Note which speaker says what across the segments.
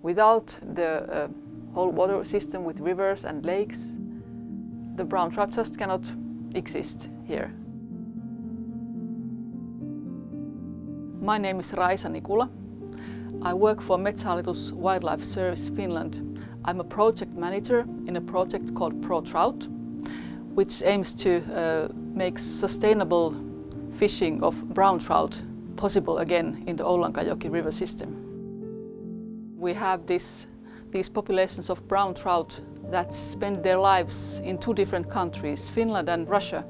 Speaker 1: Without the whole water system with rivers and lakes, the brown trout just cannot exist here. My name is Raisa. I work for Metsähallitus Wildlife Service Finland. I'm a project manager in a project called PRO Trout, which aims to make sustainable fishing of brown trout possible again in the Oulankajoki river system. We have these populations of brown trout that spend their lives in two different countries, Finland and Russia.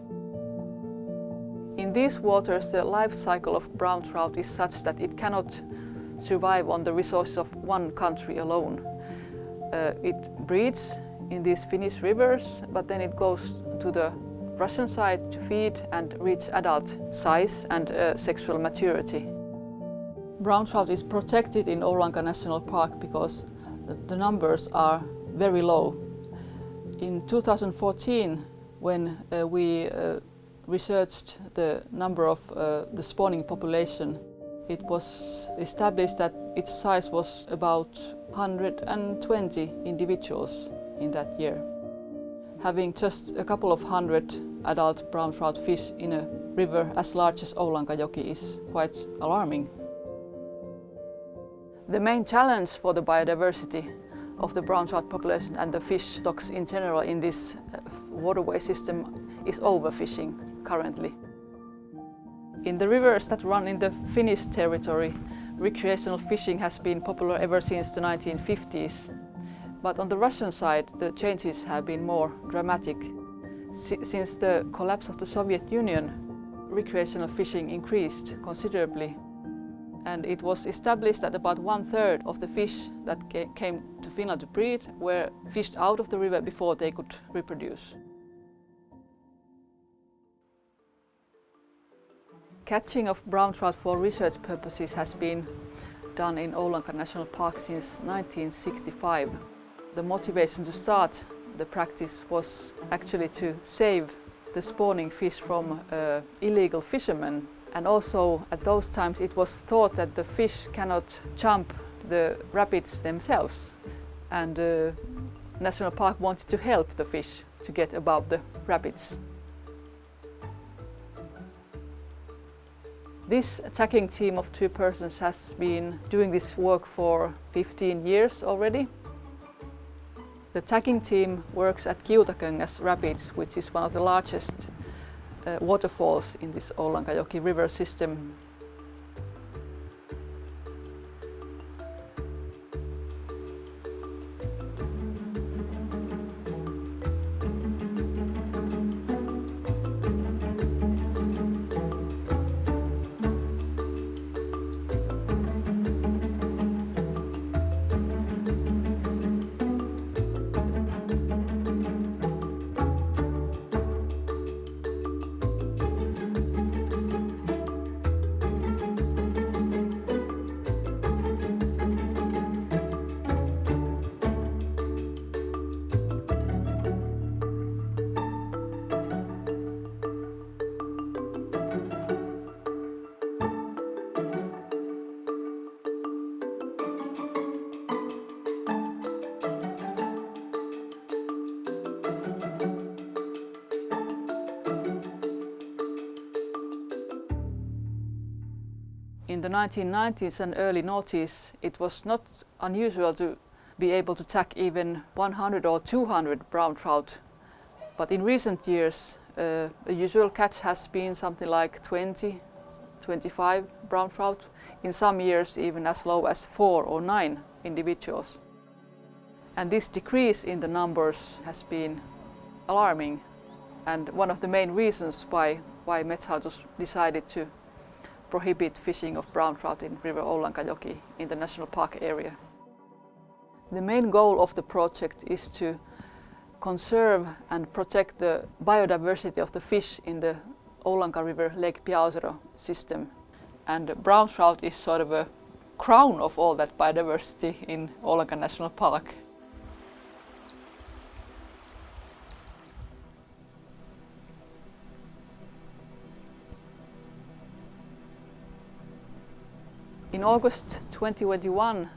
Speaker 1: In these waters, the life cycle of brown trout is such that it cannot survive on the resources of one country alone. It breeds in these Finnish rivers, but then it goes to the Russian side to feed and reach adult size and sexual maturity. Brown trout is protected in Oulanka National Park because the numbers are very low. In 2014, when we researched the number of the spawning population, it was established that its size was about 120 individuals in that year. Having just a couple of hundred adult brown trout fish in a river as large as Oulankajoki is quite alarming. The main challenge for the biodiversity of the brown trout population and the fish stocks in general in this waterway system is overfishing currently. In the rivers that run in the Finnish territory, recreational fishing has been popular ever since the 1950s. But on the Russian side, the changes have been more dramatic. Since the collapse of the Soviet Union, recreational fishing increased considerably. And it was established that about 1/3 of the fish that came to Finland to breed were fished out of the river before they could reproduce. Catching of brown trout for research purposes has been done in Oulanka National Park since 1965. The motivation to start the practice was actually to save the spawning fish from illegal fishermen. And also at those times it was thought that the fish cannot jump the rapids themselves. And National Park wanted to help the fish to get above the rapids. This tagging team of 2 persons has been doing this work for 15 years already. The tagging team works at Kiutakangas Rapids, which is one of the largest waterfalls in this Oulankajoki river system. In the 1990s and early noughties, it was not unusual to be able to tag even 100 or 200 brown trout. But in recent years, the usual catch has been something like 20, 25 brown trout. In some years, even as low as 4 or 9 individuals. And this decrease in the numbers has been alarming, and one of the main reasons why Metsähallitus decided to prohibit fishing of brown trout in River Oulankajoki in the national park area. The main goal of the project is to conserve and protect the biodiversity of the fish in the Oulanka River Lake Piausero system. And brown trout is sort of a crown of all that biodiversity in Oulanka National Park. In August 2021,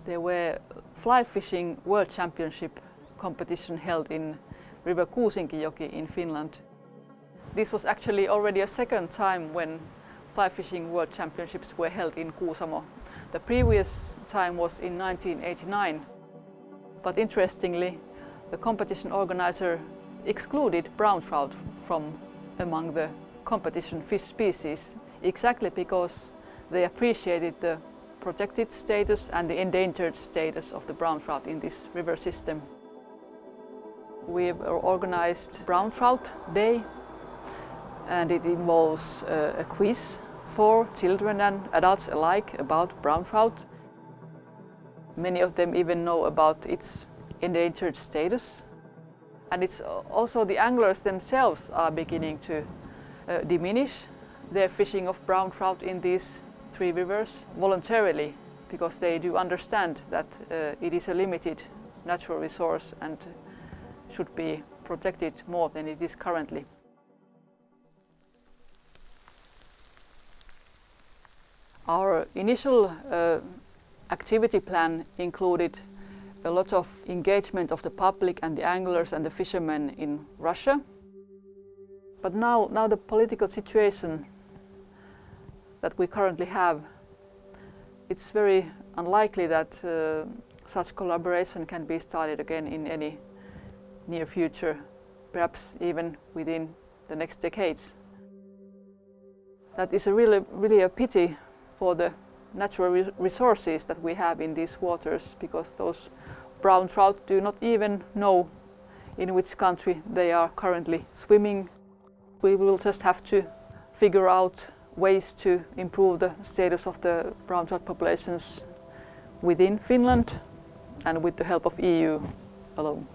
Speaker 1: There were fly fishing world championship competition held in river Oulankajoki in Finland. This was actually already a second time when fly fishing world championships were held in Kuusamo. The previous time was in 1989. But interestingly, the competition organizer excluded brown trout from among the competition fish species, exactly because they appreciated the protected status and the endangered status of the brown trout in this river system. We've organized Brown Trout Day, and it involves a quiz for children and adults alike about brown trout. Many of them even know about its endangered status. And it's also the anglers themselves are beginning to diminish their fishing of brown trout in these three rivers voluntarily, because they do understand that it is a limited natural resource and should be protected more than it is currently. Our initial activity plan included a lot of engagement of the public and the anglers and the fishermen in Russia. But now the political situation that we currently have, it's very unlikely that such collaboration can be started again in any near future, perhaps even within the next decades. That is really a pity for the natural resources that we have in these waters, because those brown trout do not even know in which country they are currently swimming. We will just have to figure out ways to improve the status of the brown trout populations within Finland and with the help of EU alone.